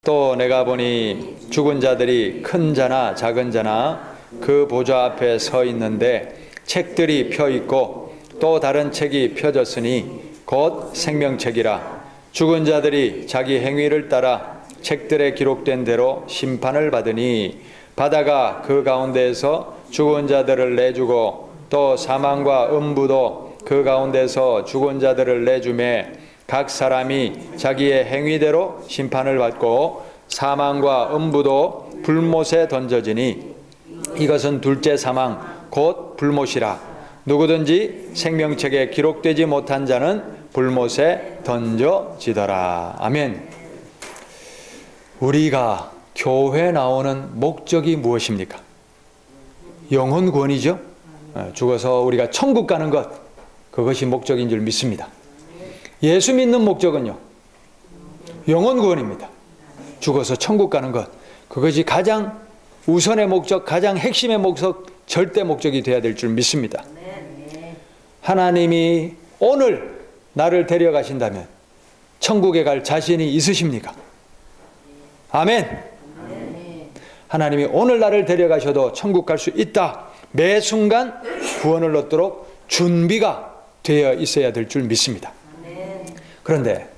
또 내가 보니 죽은 자들이 큰 자나 작은 자나 그 보좌 앞에 서 있는데 책들이 펴 있고 또 다른 책이 펴졌으니 곧 생명책이라. 죽은 자들이 자기 행위를 따라 책들에 기록된 대로 심판을 받으니 바다가 그 가운데에서 죽은 자들을 내주고 또 사망과 음부도 그 가운데서 죽은 자들을 내주매 각 사람이 자기의 행위대로 심판을 받고 사망과 음부도 불못에 던져지니 이것은 둘째 사망 곧 불못이라. 누구든지 생명책에 기록되지 못한 자는 불못에 던져지더라. 아멘. 우리가 교회 나오는 목적이 무엇입니까? 영혼 구원이죠. 죽어서 우리가 천국 가는 것, 그것이 목적인 줄 믿습니다. 예수 믿는 목적은요, 영혼 구원입니다. 죽어서 천국 가는 것, 그것이 가장 우선의 목적, 가장 핵심의 목적, 절대 목적이 되어야 될 줄 믿습니다. 하나님이 오늘 나를 데려가신다면 천국에 갈 자신이 있으십니까? 아멘. 하나님이 오늘 나를 데려가셔도 천국 갈 수 있다. 매 순간 구원을 얻도록 준비가 되어 있어야 될 줄 믿습니다. 그런데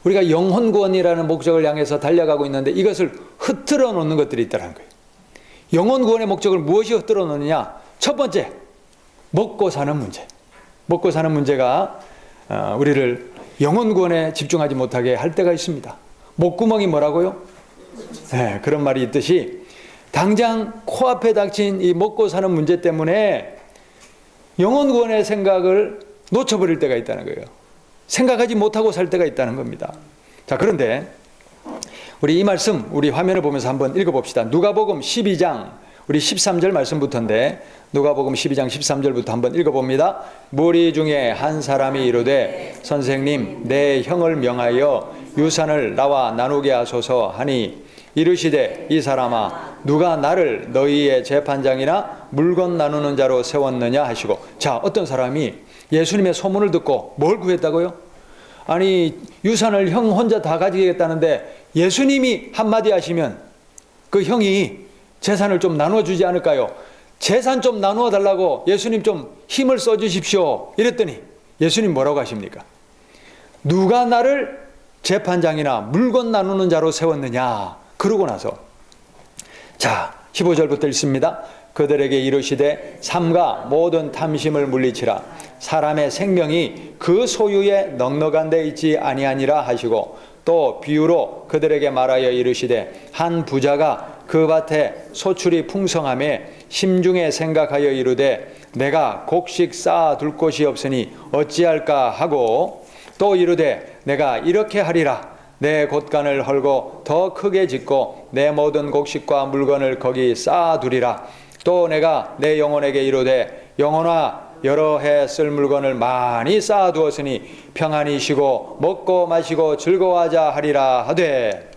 우리가 영혼 구원이라는 목적을 향해서 달려가고 있는데 이것을 흐트러 놓는 것들이 있다는 거예요. 영혼 구원의 목적을 무엇이 흐트러 놓느냐? 첫 번째, 먹고 사는 문제. 먹고 사는 문제가 우리를 영혼 구원에 집중하지 못하게 할 때가 있습니다. 목구멍이 뭐라고요? 네, 그런 말이 있듯이 당장 코앞에 닥친 이 먹고 사는 문제 때문에 영혼 구원의 생각을 놓쳐버릴 때가 있다는 거예요. 생각하지 못하고 살 때가 있다는 겁니다. 자, 그런데 우리 이 말씀 우리 화면을 보면서 한번 읽어봅시다. 누가복음 12장 우리 13절 말씀부터인데 누가복음 12장 13절부터 한번 읽어봅니다. 무리 중에 한 사람이 이르되 선생님 내 형을 명하여 유산을 나와 나누게 하소서 하니 이르시되 이 사람아 누가 나를 너희의 재판장이나 물건 나누는 자로 세웠느냐 하시고. 자, 어떤 사람이 예수님의 소문을 듣고 뭘 구했다고요? 아니 유산을 형 혼자 다 가지겠다는데 예수님이 한마디 하시면 그 형이 재산을 좀 나눠주지 않을까요? 재산 좀 나누어 달라고 예수님 좀 힘을 써주십시오 이랬더니 예수님 뭐라고 하십니까? 누가 나를 재판장이나 물건 나누는 자로 세웠느냐. 그러고 나서 자 15절부터 읽습니다. 그들에게 이르시되 삼가 모든 탐심을 물리치라. 사람의 생명이 그 소유에 넉넉한 데 있지 아니하니라 하시고 또 비유로 그들에게 말하여 이르시되 한 부자가 그 밭에 소출이 풍성함에 심중에 생각하여 이르되 내가 곡식 쌓아둘 곳이 없으니 어찌할까 하고 또 이르되 내가 이렇게 하리라. 내 곳간을 헐고 더 크게 짓고 내 모든 곡식과 물건을 거기 쌓아두리라. 또 내가 내 영혼에게 이르되 영혼아 여러 해 쓸 물건을 많이 쌓아두었으니 평안히 쉬고 먹고 마시고 즐거워하자 하리라 하되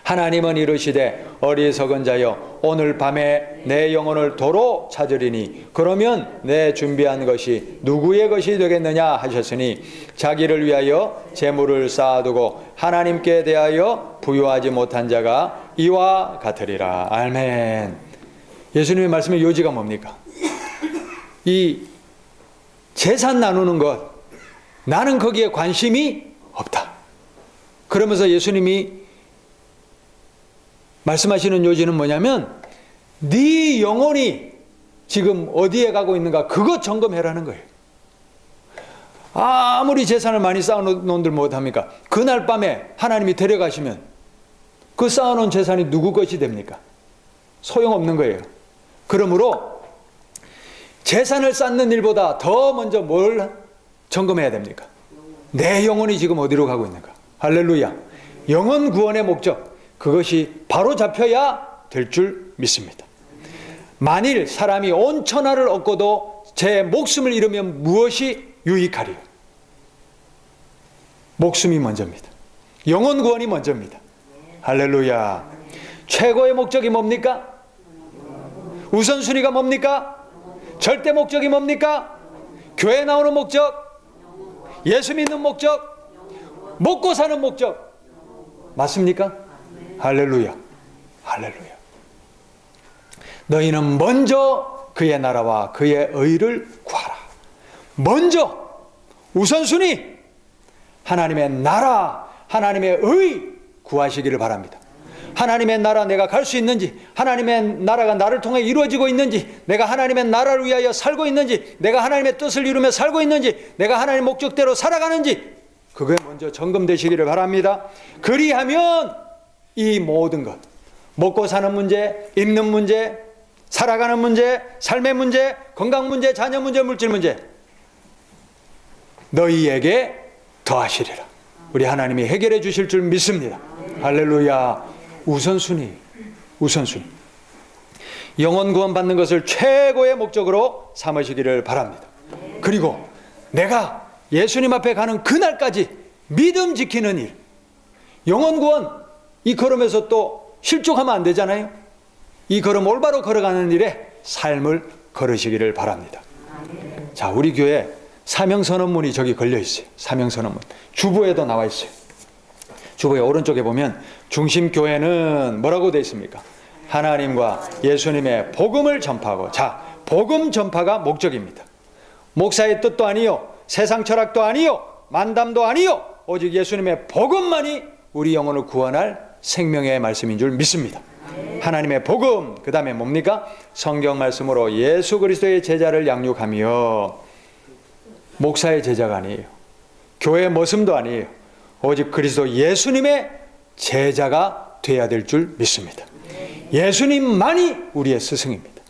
하나님은 이르시되 어리석은 자여 오늘 밤에 내 영혼을 도로 찾으리니 그러면 내 준비한 것이 누구의 것이 되겠느냐 하셨으니 자기를 위하여 재물을 쌓아두고 하나님께 대하여 부유하지 못한 자가 이와 같으리라. 아멘. 예수님의 말씀의 요지가 뭡니까? 이 재산 나누는 것, 나는 거기에 관심이 없다. 그러면서 예수님이 말씀하시는 요지는 뭐냐면 네 영혼이 지금 어디에 가고 있는가 그것 점검해라는 거예요. 아무리 재산을 많이 쌓아놓은들 못합니까? 그날 밤에 하나님이 데려가시면 그 쌓아놓은 재산이 누구 것이 됩니까? 소용없는 거예요. 그러므로 재산을 쌓는 일보다 더 먼저 뭘 점검해야 됩니까? 내 영혼이 지금 어디로 가고 있는가? 할렐루야. 영혼 구원의 목적, 그것이 바로 잡혀야 될 줄 믿습니다. 만일 사람이 온 천하를 얻고도 제 목숨을 잃으면 무엇이 유익하리요? 목숨이 먼저입니다. 영혼 구원이 먼저입니다. 할렐루야. 최고의 목적이 뭡니까? 우선순위가 뭡니까? 절대 목적이 뭡니까? 교회 나오는 목적, 예수 믿는 목적, 먹고 사는 목적. 맞습니까? 할렐루야. 할렐루야. 너희는 먼저 그의 나라와 그의 의를 구하라. 먼저 우선순위 하나님의 나라, 하나님의 의 구하시기를 바랍니다. 하나님의 나라 내가 갈 수 있는지, 하나님의 나라가 나를 통해 이루어지고 있는지, 내가 하나님의 나라를 위하여 살고 있는지, 내가 하나님의 뜻을 이루며 살고 있는지, 내가 하나님의 목적대로 살아가는지, 그게 먼저 점검되시기를 바랍니다. 그리하면 이 모든 것, 먹고 사는 문제, 입는 문제, 살아가는 문제, 삶의 문제, 건강 문제, 자녀 문제, 물질 문제, 너희에게 더하시리라. 우리 하나님이 해결해 주실 줄 믿습니다. 할렐루야. 우선순위. 영혼 구원 받는 것을 최고의 목적으로 삼으시기를 바랍니다. 그리고 내가 예수님 앞에 가는 그날까지 믿음 지키는 일. 영혼 구원, 이 걸음에서 또 실족하면 안 되잖아요. 이 걸음 올바로 걸어가는 일에 삶을 걸으시기를 바랍니다. 자, 우리 교회 사명선언문이 저기 걸려 있어요. 사명선언문. 주부에도 나와 있어요. 주부의 오른쪽에 보면 중심교회는 뭐라고 되어 있습니까? 하나님과 예수님의 복음을 전파하고. 자, 복음 전파가 목적입니다. 목사의 뜻도 아니요, 세상 철학도 아니요, 만담도 아니요, 오직 예수님의 복음만이 우리 영혼을 구원할 생명의 말씀인 줄 믿습니다. 하나님의 복음, 그 다음에 뭡니까? 성경 말씀으로 예수 그리스도의 제자를 양육하며. 목사의 제자가 아니에요, 교회의 모습도 아니에요, 오직 그리스도 예수님의 제자가 되어야 될 줄 믿습니다. 예수님만이 우리의 스승입니다.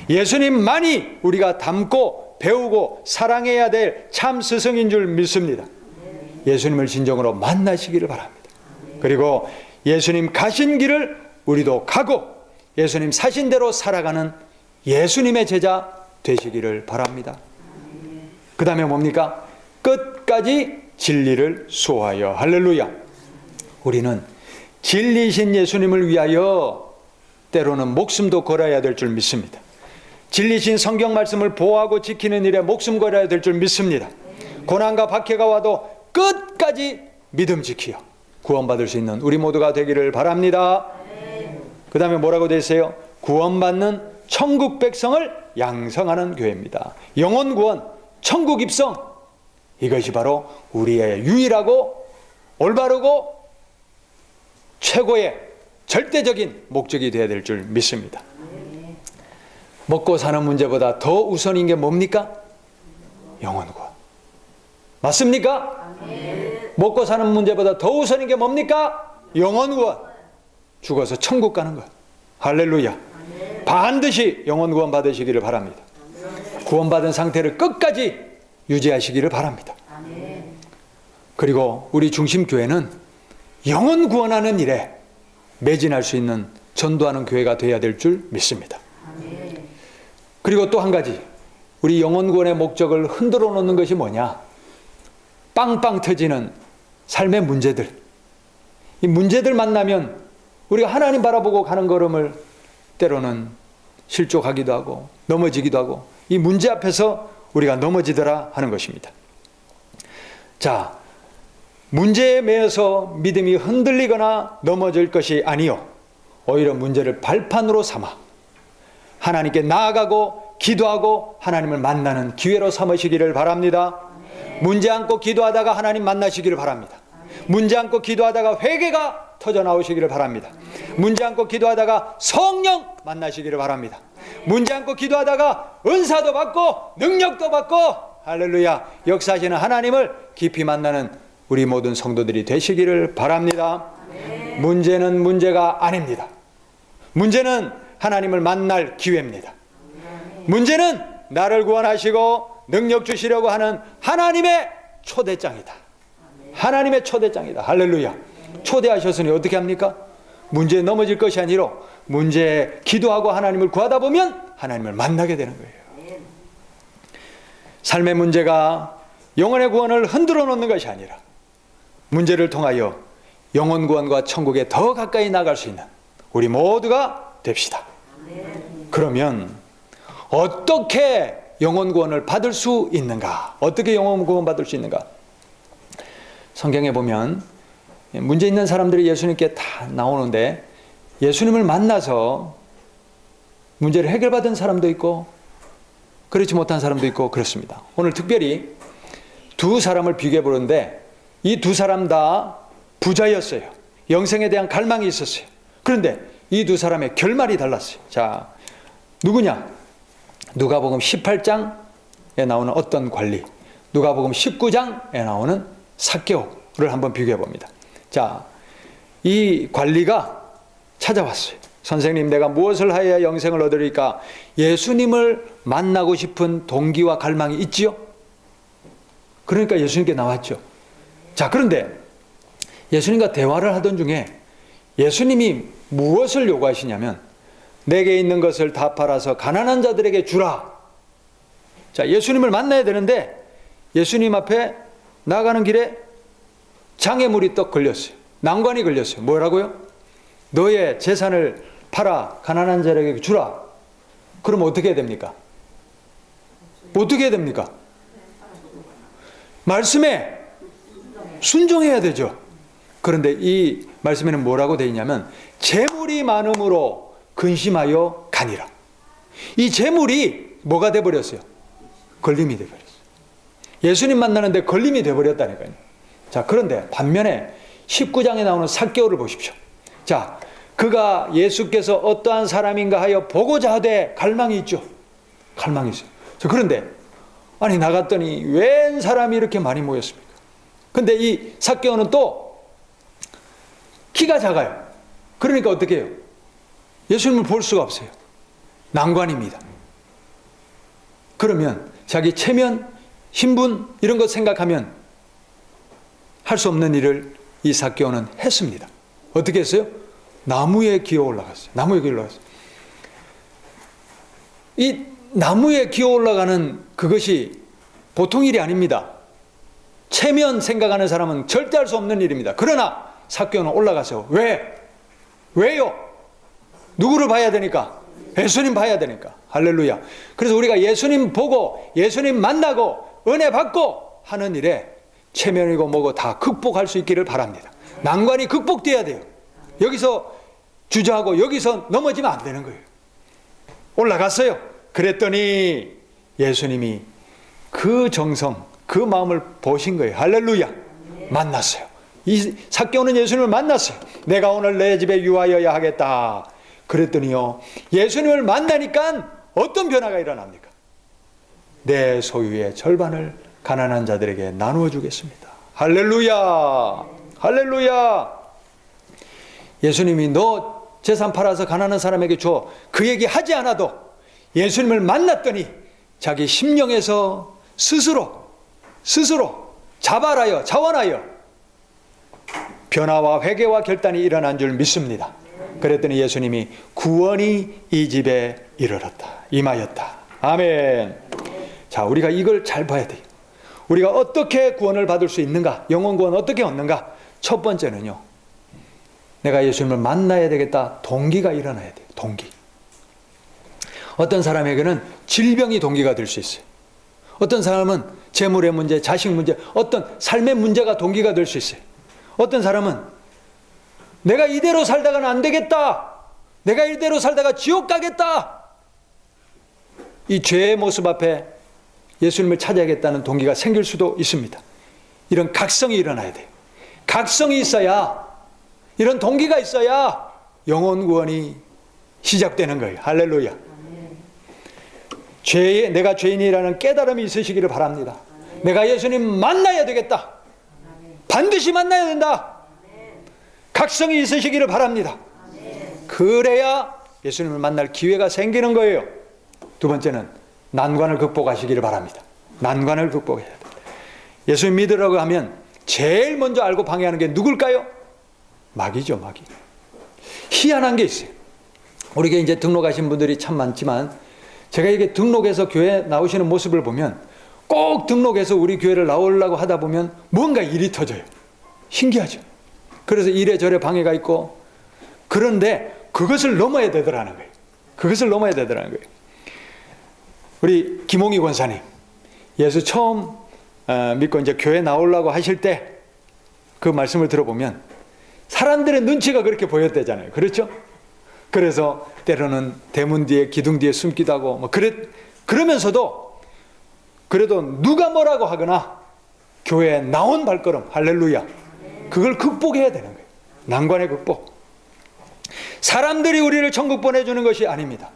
예수님만이 우리가 닮고 배우고 사랑해야 될 참 스승인 줄 믿습니다. 예수님을 진정으로 만나시기를 바랍니다. 그리고 예수님 가신 길을 우리도 가고 예수님 사신 대로 살아가는 예수님의 제자 되시기를 바랍니다. 그 다음에 뭡니까? 끝까지 진리를 수호하여. 할렐루야. 우리는 진리이신 예수님을 위하여 때로는 목숨도 걸어야 될 줄 믿습니다. 진리신 성경 말씀을 보호하고 지키는 일에 목숨 걸어야 될 줄 믿습니다. 고난과 박해가 와도 끝까지 믿음 지키어 구원받을 수 있는 우리 모두가 되기를 바랍니다. 그 다음에 뭐라고 되어 있어요? 구원받는 천국 백성을 양성하는 교회입니다. 영혼 구원, 천국 입성, 이것이 바로 우리의 유일하고 올바르고 최고의 절대적인 목적이 되어야 될 줄 믿습니다. 먹고 사는 문제보다 더 우선인 게 뭡니까? 영혼 구원. 맞습니까? 먹고 사는 문제보다 더 우선인 게 뭡니까? 영혼 구원. 죽어서 천국 가는 것. 할렐루야. 반드시 영혼 구원 받으시기를 바랍니다. 구원받은 상태를 끝까지 유지하시기를 바랍니다. 그리고 우리 중심교회는 영혼 구원하는 일에 매진할 수 있는 전도하는 교회가 되어야 될 줄 믿습니다. 그리고 또 한 가지, 우리 영혼 구원의 목적을 흔들어 놓는 것이 뭐냐? 빵빵 터지는 삶의 문제들. 이 문제들 만나면 우리가 하나님 바라보고 가는 걸음을 때로는 실족하기도 하고 넘어지기도 하고, 이 문제 앞에서 우리가 넘어지더라 하는 것입니다. 자, 문제에 매여서 믿음이 흔들리거나 넘어질 것이 아니요, 오히려 문제를 발판으로 삼아 하나님께 나아가고 기도하고 하나님을 만나는 기회로 삼으시기를 바랍니다. 문제 안고 기도하다가 하나님 만나시기를 바랍니다. 문제 안고 기도하다가 회개가 터져 나오시기를 바랍니다. 문제 안고 기도하다가 성령 만나시기를 바랍니다. 문제 안고 기도하다가 은사도 받고 능력도 받고, 할렐루야, 역사하시는 하나님을 깊이 만나는 우리 모든 성도들이 되시기를 바랍니다. 문제는 문제가 아닙니다. 문제는 하나님을 만날 기회입니다. 문제는 나를 구원하시고 능력 주시려고 하는 하나님의 초대장이다. 하나님의 초대장이다. 할렐루야. 초대하셨으니 어떻게 합니까? 문제에 넘어질 것이 아니라 문제에 기도하고 하나님을 구하다 보면 하나님을 만나게 되는 거예요. 삶의 문제가 영혼의 구원을 흔들어 놓는 것이 아니라 문제를 통하여 영혼 구원과 천국에 더 가까이 나갈 수 있는 우리 모두가 됩시다. 그러면 어떻게 영혼 구원을 받을 수 있는가? 어떻게 영혼 구원 받을 수 있는가? 성경에 보면 문제 있는 사람들이 예수님께 다 나오는데 예수님을 만나서 문제를 해결받은 사람도 있고 그렇지 못한 사람도 있고 그렇습니다. 오늘 특별히 두 사람을 비교해 보는데 이 두 사람 다 부자였어요. 영생에 대한 갈망이 있었어요. 그런데 이 두 사람의 결말이 달랐어요. 자, 누구냐? 누가복음 18장에 나오는 어떤 관리, 누가복음 19장에 나오는 삭개오를 한번 비교해 봅니다. 자, 이 관리가 찾아왔어요. 선생님, 내가 무엇을 하여야 영생을 얻으리까? 예수님을 만나고 싶은 동기와 갈망이 있지요? 그러니까 예수님께 나왔죠. 자, 그런데 예수님과 대화를 하던 중에 예수님이 무엇을 요구하시냐면 내게 있는 것을 다 팔아서 가난한 자들에게 주라. 자, 예수님을 만나야 되는데 예수님 앞에 나가는 길에 장애물이 떡 걸렸어요. 난관이 걸렸어요. 뭐라고요? 너의 재산을 팔아 가난한 자에게 주라. 그럼 어떻게 해야 됩니까? 어떻게 해야 됩니까? 말씀에 순종해야 되죠. 그런데 이 말씀에는 뭐라고 되어 있냐면 재물이 많음으로 근심하여 가니라. 이 재물이 뭐가 돼버렸어요? 걸림이 돼버렸어요. 예수님 만나는데 걸림이 돼버렸다니까요. 자, 그런데 반면에 19장에 나오는 삭개오를 보십시오. 자, 그가 예수께서 어떠한 사람인가 하여 보고자 하되 갈망이 있죠. 갈망이 있어요. 자, 그런데 아니 나갔더니 웬 사람이 이렇게 많이 모였습니까? 근데 이 삭개오는 또 키가 작아요. 그러니까 어떻게 해요? 예수님을 볼 수가 없어요. 난관입니다. 그러면 자기 체면, 신분 이런 것 생각하면 할 수 없는 일을 이 삭개오는 했습니다. 어떻게 했어요? 나무에 기어 올라갔어요. 나무에 기어 올라갔어요. 이 나무에 기어 올라가는 그것이 보통 일이 아닙니다. 체면 생각하는 사람은 절대 할 수 없는 일입니다. 그러나 삭개오는 올라가서 왜요? 누구를 봐야 되니까? 예수님 봐야 되니까. 할렐루야. 그래서 우리가 예수님 보고 예수님 만나고 은혜 받고 하는 일에 체면이고 뭐고 다 극복할 수 있기를 바랍니다. 난관이 극복돼야 돼요. 여기서 주저하고 여기서 넘어지면 안 되는 거예요. 올라갔어요. 그랬더니 예수님이 그 정성, 그 마음을 보신 거예요. 할렐루야. 만났어요. 이 삭개오는 예수님을 만났어요. 내가 오늘 내 집에 유하여야 하겠다. 그랬더니요, 예수님을 만나니까 어떤 변화가 일어납니까? 내 소유의 절반을 가난한 자들에게 나누어 주겠습니다. 할렐루야. 할렐루야. 예수님이 너 재산 팔아서 가난한 사람에게 줘. 그 얘기 하지 않아도 예수님을 만났더니 자기 심령에서 스스로 자원하여 변화와 회개와 결단이 일어난 줄 믿습니다. 그랬더니 예수님이 구원이 이 집에 이르렀다. 임하였다. 아멘. 자, 우리가 이걸 잘 봐야 돼요. 우리가 어떻게 구원을 받을 수 있는가? 영혼 구원 어떻게 얻는가? 첫 번째는요, 내가 예수님을 만나야 되겠다. 동기가 일어나야 돼요. 동기. 어떤 사람에게는 질병이 동기가 될 수 있어요. 어떤 사람은 재물의 문제, 자식 문제, 어떤 삶의 문제가 동기가 될 수 있어요. 어떤 사람은 내가 이대로 살다가는 안 되겠다. 내가 이대로 살다가 지옥 가겠다. 이 죄의 모습 앞에 예수님을 찾아야겠다는 동기가 생길 수도 있습니다. 이런 각성이 일어나야 돼요. 각성이 있어야, 이런 동기가 있어야 영혼 구원이 시작되는 거예요. 할렐루야. 내가 죄인이라는 깨달음이 있으시기를 바랍니다. 내가 예수님 만나야 되겠다. 반드시 만나야 된다. 각성이 있으시기를 바랍니다. 그래야 예수님을 만날 기회가 생기는 거예요. 두 번째는 난관을 극복하시기를 바랍니다. 난관을 극복해야 돼요. 예수님 믿으라고 하면 제일 먼저 알고 방해하는 게 누굴까요? 마귀죠, 마귀. 희한한 게 있어요. 우리 교회 이제 등록하신 분들이 참 많지만 제가 이게 등록해서 교회 나오시는 모습을 보면 꼭 등록해서 우리 교회를 나오려고 하다 보면 뭔가 일이 터져요. 신기하죠. 그래서 이래저래 방해가 있고, 그런데 그것을 넘어야 되더라는 거예요. 그것을 넘어야 되더라는 거예요. 우리 김홍희 권사님, 예수 처음 믿고 이제 교회 나오려고 하실 때 그 말씀을 들어보면 사람들의 눈치가 그렇게 보였대잖아요. 그렇죠? 그래서 때로는 대문 뒤에 기둥 뒤에 숨기도 하고 뭐 그러면서도 그래도 누가 뭐라고 하거나 교회에 나온 발걸음, 할렐루야, 그걸 극복해야 되는 거예요. 난관의 극복. 사람들이 우리를 천국 보내주는 것이 아닙니다.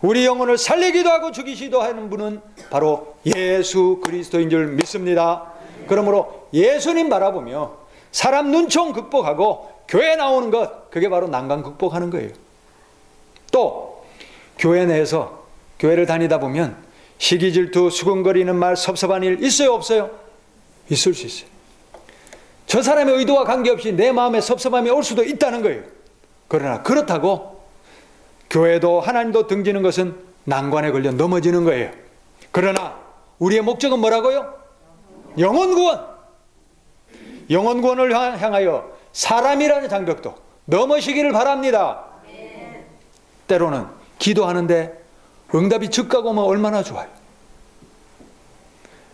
우리 영혼을 살리기도 하고 죽이시기도 하는 분은 바로 예수 그리스도인 줄 믿습니다. 그러므로 예수님 바라보며 사람 눈총 극복하고 교회 나오는 것, 그게 바로 난관 극복하는 거예요. 또 교회 내에서 교회를 다니다 보면 시기 질투 수근거리는 말 섭섭한 일 있어요 없어요? 있을 수 있어요. 저 사람의 의도와 관계없이 내 마음에 섭섭함이 올 수도 있다는 거예요. 그러나 그렇다고 교회도 하나님도 등지는 것은 난관에 걸려 넘어지는 거예요. 그러나 우리의 목적은 뭐라고요? 영혼 구원. 영혼 구원을 향하여 사람이라는 장벽도 넘으시기를 바랍니다. 때로는 기도하는데 응답이 즉각 오면 얼마나 좋아요.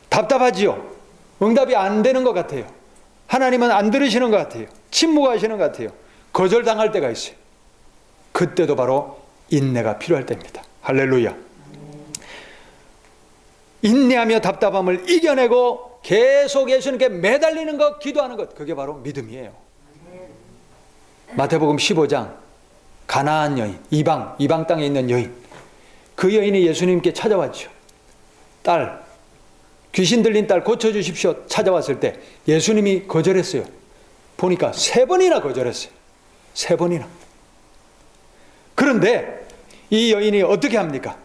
답답하지요. 응답이 안 되는 것 같아요. 하나님은 안 들으시는 것 같아요. 침묵하시는 것 같아요. 거절당할 때가 있어요. 그때도 바로 인내가 필요할 때입니다. 할렐루야. 인내하며 답답함을 이겨내고 계속 예수님께 매달리는 것, 기도하는 것, 그게 바로 믿음이에요. 마태복음 15장 가나안 여인, 이방 땅에 있는 여인, 그 여인이 예수님께 찾아왔죠. 딸, 귀신 들린 딸 고쳐주십시오 찾아왔을 때 예수님이 거절했어요. 보니까 3번이나 거절했어요. 3번이나. 그런데 이 여인이 어떻게 합니까?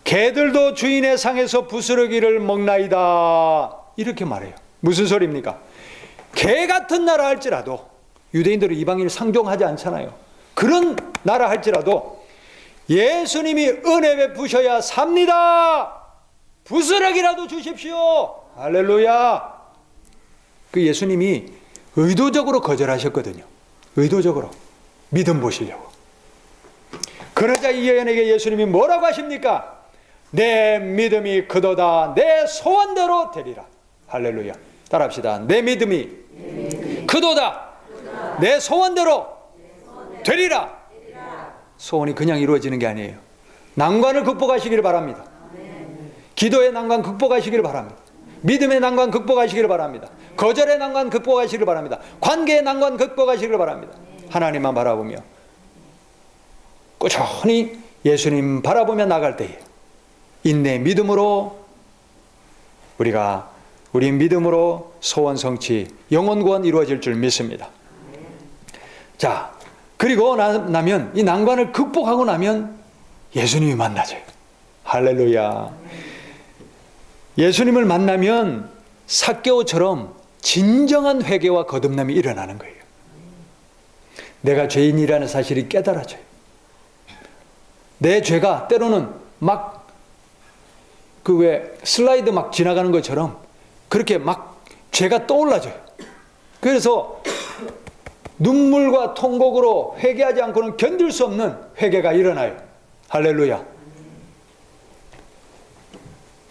개들도 주인의 상에서 부스러기를 먹나이다, 이렇게 말해요. 무슨 소리입니까? 개 같은 나라 할지라도, 유대인들은 이방인을 상종하지 않잖아요. 그런 나라 할지라도 예수님이 은혜 베푸셔야 삽니다. 부스러기라도 주십시오. 할렐루야. 그 예수님이 의도적으로 거절하셨거든요. 의도적으로. 믿음 보시려고. 그러자 이 여인에게 예수님이 뭐라고 하십니까? 내 믿음이 크도다. 내 소원대로 되리라. 할렐루야. 따라합시다. 내 믿음이 크도다. 내 소원대로 되리라. 소원이 그냥 이루어지는 게 아니에요. 난관을 극복하시기를 바랍니다. 기도의 난관 극복하시기를 바랍니다. 믿음의 난관 극복하시기를 바랍니다. 거절의 난관 극복하시기를 바랍니다. 관계의 난관 극복하시기를 바랍니다. 하나님만 바라보며 꾸준히 예수님 바라보며 나갈 때에 인내 믿음으로 우리 믿음으로 소원 성취, 영혼 구원 이루어질 줄 믿습니다. 자, 그리고 나면 이 난관을 극복하고 나면 예수님이 만나져요. 할렐루야. 예수님을 만나면 삭개오처럼 진정한 회개와 거듭남이 일어나는 거예요. 내가 죄인이라는 사실이 깨달아져요. 내 죄가 때로는 막 슬라이드 막 지나가는 것처럼 그렇게 막 죄가 떠올라져요. 그래서 눈물과 통곡으로 회개하지 않고는 견딜 수 없는 회개가 일어나요. 할렐루야.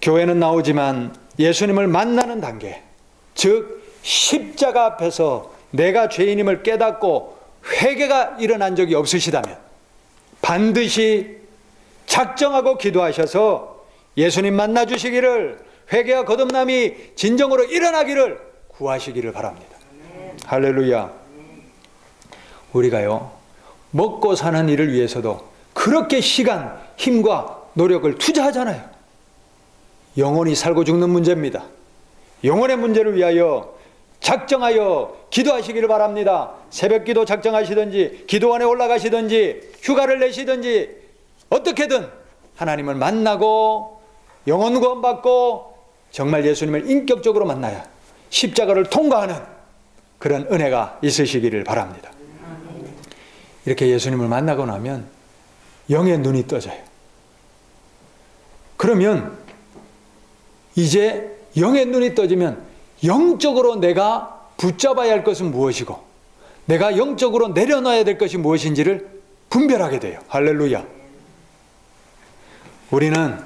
교회는 나오지만 예수님을 만나는 단계, 즉 십자가 앞에서 내가 죄인임을 깨닫고 회개가 일어난 적이 없으시다면 반드시 작정하고 기도하셔서 예수님 만나주시기를, 회개와 거듭남이 진정으로 일어나기를 구하시기를 바랍니다. 할렐루야. 우리가요, 먹고 사는 일을 위해서도 그렇게 시간, 힘과 노력을 투자하잖아요. 영혼이 살고 죽는 문제입니다. 영혼의 문제를 위하여 작정하여 기도하시기를 바랍니다. 새벽기도 작정하시든지 기도원에 올라가시든지 휴가를 내시든지 어떻게든 하나님을 만나고 영혼 구원 받고 정말 예수님을 인격적으로 만나야 십자가를 통과하는 그런 은혜가 있으시기를 바랍니다. 이렇게 예수님을 만나고 나면 영의 눈이 떠져요. 그러면 이제 영의 눈이 떠지면 영적으로 내가 붙잡아야 할 것은 무엇이고 내가 영적으로 내려놔야 될 것이 무엇인지를 분별하게 돼요. 할렐루야. 우리는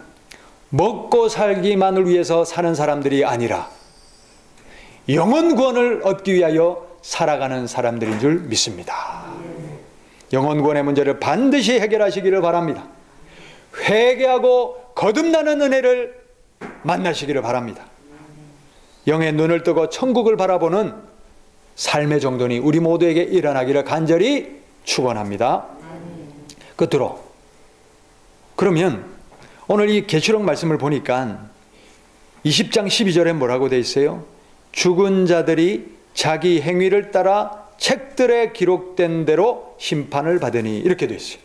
먹고 살기만을 위해서 사는 사람들이 아니라 영혼 구원을 얻기 위하여 살아가는 사람들인 줄 믿습니다. 영혼 구원의 문제를 반드시 해결하시기를 바랍니다. 회개하고 거듭나는 은혜를 만나시기를 바랍니다. 영의 눈을 뜨고 천국을 바라보는 삶의 정돈이 우리 모두에게 일어나기를 간절히 축원합니다. 끝으로, 그러면 오늘 이 계시록 말씀을 보니까 20장 12절에 뭐라고 되어 있어요? 죽은 자들이 자기 행위를 따라 책들에 기록된 대로 심판을 받으니, 이렇게 되어 있어요.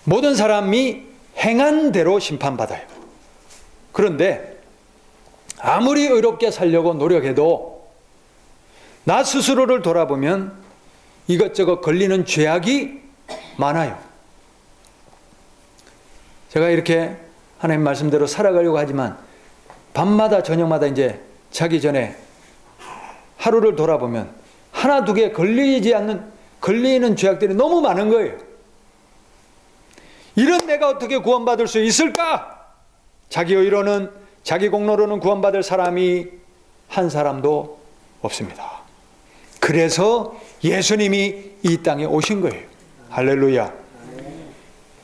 모든 사람이 행한 대로 심판받아요. 그런데 아무리 의롭게 살려고 노력해도 나 스스로를 돌아보면 이것저것 걸리는 죄악이 많아요. 제가 이렇게 하나님 말씀대로 살아가려고 하지만 밤마다 저녁마다 이제 자기 전에 하루를 돌아보면 하나 두 개 걸리는 죄악들이 너무 많은 거예요. 이런 내가 어떻게 구원받을 수 있을까? 자기 의로는, 자기 공로로는 구원받을 사람이 한 사람도 없습니다. 그래서 예수님이 이 땅에 오신 거예요. 할렐루야.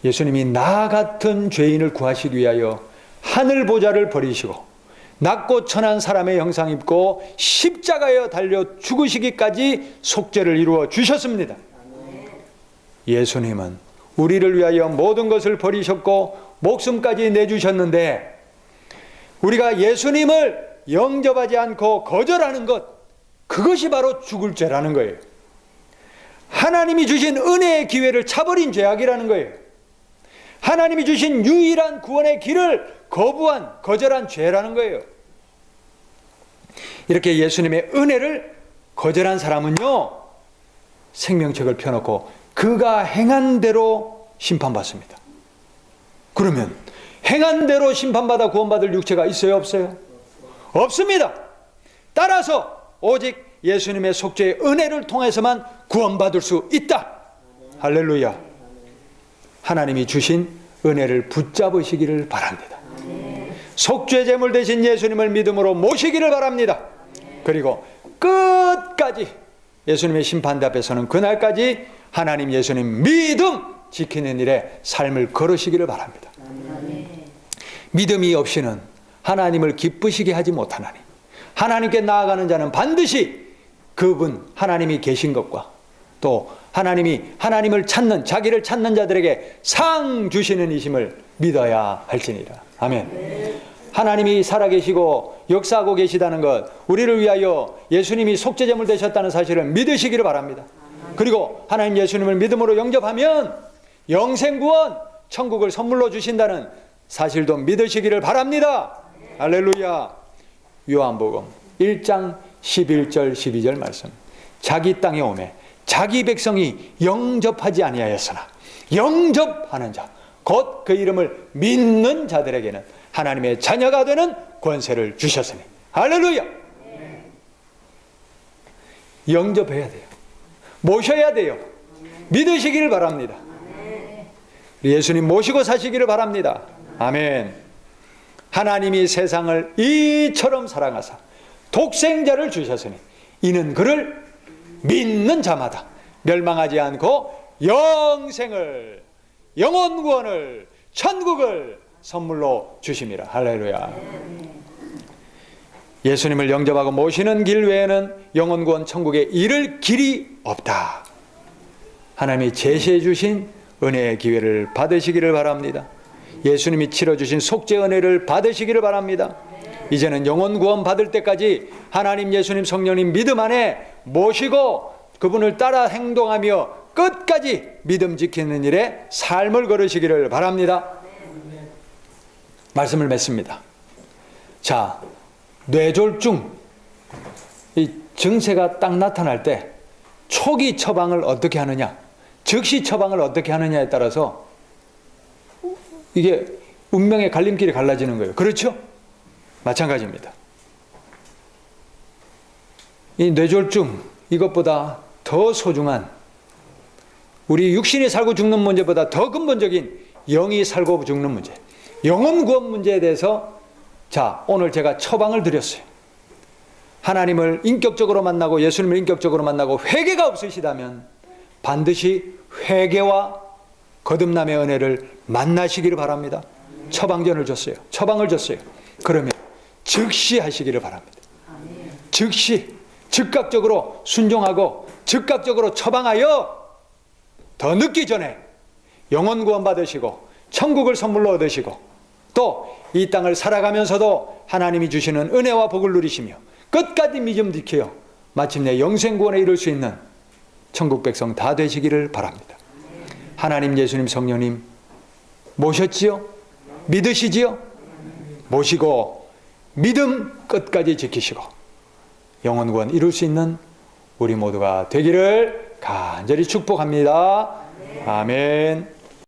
예수님이 나 같은 죄인을 구하시기 위하여 하늘 보좌를 버리시고 낮고 천한 사람의 형상 입고 십자가에 달려 죽으시기까지 속죄를 이루어 주셨습니다. 예수님은 우리를 위하여 모든 것을 버리셨고 목숨까지 내주셨는데, 우리가 예수님을 영접하지 않고 거절하는 것, 그것이 바로 죽을 죄라는 거예요. 하나님이 주신 은혜의 기회를 차버린 죄악이라는 거예요. 하나님이 주신 유일한 구원의 길을 거절한 죄라는 거예요. 이렇게 예수님의 은혜를 거절한 사람은요, 생명책을 펴놓고 그가 행한 대로 심판받습니다. 그러면 행한 대로 심판받아 구원받을 육체가 있어요, 없어요? 없습니다. 따라서 오직 예수님의 속죄의 은혜를 통해서만 구원받을 수 있다. 할렐루야. 하나님이 주신 은혜를 붙잡으시기를 바랍니다. 속죄 제물 되신 예수님을 믿음으로 모시기를 바랍니다. 그리고 끝까지 예수님의 심판대 앞에서는 그날까지 하나님 예수님 믿음 지키는 일에 삶을 걸으시기를 바랍니다. 믿음이 없이는 하나님을 기쁘시게 하지 못하나니, 하나님께 나아가는 자는 반드시 그분 하나님이 계신 것과 또 하나님이 하나님을 찾는, 자기를 찾는 자들에게 상 주시는 이심을 믿어야 할지니라. 아멘. 하나님이 살아계시고 역사하고 계시다는 것, 우리를 위하여 예수님이 속죄제물 되셨다는 사실을 믿으시기를 바랍니다. 그리고 하나님 예수님을 믿음으로 영접하면 영생구원, 천국을 선물로 주신다는 사실도 믿으시기를 바랍니다. 할렐루야. 요한복음 1장 11절 12절 말씀. 자기 땅에 오매 자기 백성이 영접하지 아니하였으나 영접하는 자, 곧 그 이름을 믿는 자들에게는 하나님의 자녀가 되는 권세를 주셨으니. 할렐루야. 영접해야 돼요. 모셔야 돼요. 믿으시기를 바랍니다. 예수님 모시고 사시기를 바랍니다. 아멘. 하나님이 세상을 이처럼 사랑하사 독생자를 주셨으니 이는 그를 믿는 자마다 멸망하지 않고 영생을, 영원 구원을, 천국을 선물로 주심이라. 할렐루야. 예수님을 영접하고 모시는 길 외에는 영원 구원 천국에 이를 길이 없다. 하나님이 제시해 주신 은혜의 기회를 받으시기를 바랍니다. 예수님이 치러주신 속죄 은혜를 받으시기를 바랍니다. 이제는 영원 구원 받을 때까지 하나님, 예수님, 성령님 믿음 안에 모시고 그분을 따라 행동하며 끝까지 믿음 지키는 일에 삶을 걸으시기를 바랍니다. 말씀을 맺습니다. 자, 뇌졸중, 이 증세가 딱 나타날 때 초기 처방을 어떻게 하느냐, 즉시 처방을 어떻게 하느냐에 따라서 이게 운명의 갈림길이 갈라지는 거예요. 그렇죠? 마찬가지입니다. 이 뇌졸중, 이것보다 더 소중한, 우리 육신이 살고 죽는 문제보다 더 근본적인 영이 살고 죽는 문제, 영혼 구원 문제에 대해서 자, 오늘 제가 처방을 드렸어요. 하나님을 인격적으로 만나고 예수님을 인격적으로 만나고 회개가 없으시다면 반드시 회개와 거듭남의 은혜를 만나시기를 바랍니다. 처방전을 줬어요. 처방을 줬어요. 그러면 즉시 하시기를 바랍니다. 즉시, 즉각적으로 순종하고 즉각적으로 처방하여 더 늦기 전에 영혼 구원 받으시고 천국을 선물로 얻으시고 또 이 땅을 살아가면서도 하나님이 주시는 은혜와 복을 누리시며 끝까지 믿음 지켜 마침내 영생구원에 이룰 수 있는 천국 백성 다 되시기를 바랍니다. 하나님, 예수님, 성령님 모셨지요? 믿으시지요? 모시고 믿음 끝까지 지키시고 영혼구원 이룰 수 있는 우리 모두가 되기를 간절히 축복합니다. 아멘.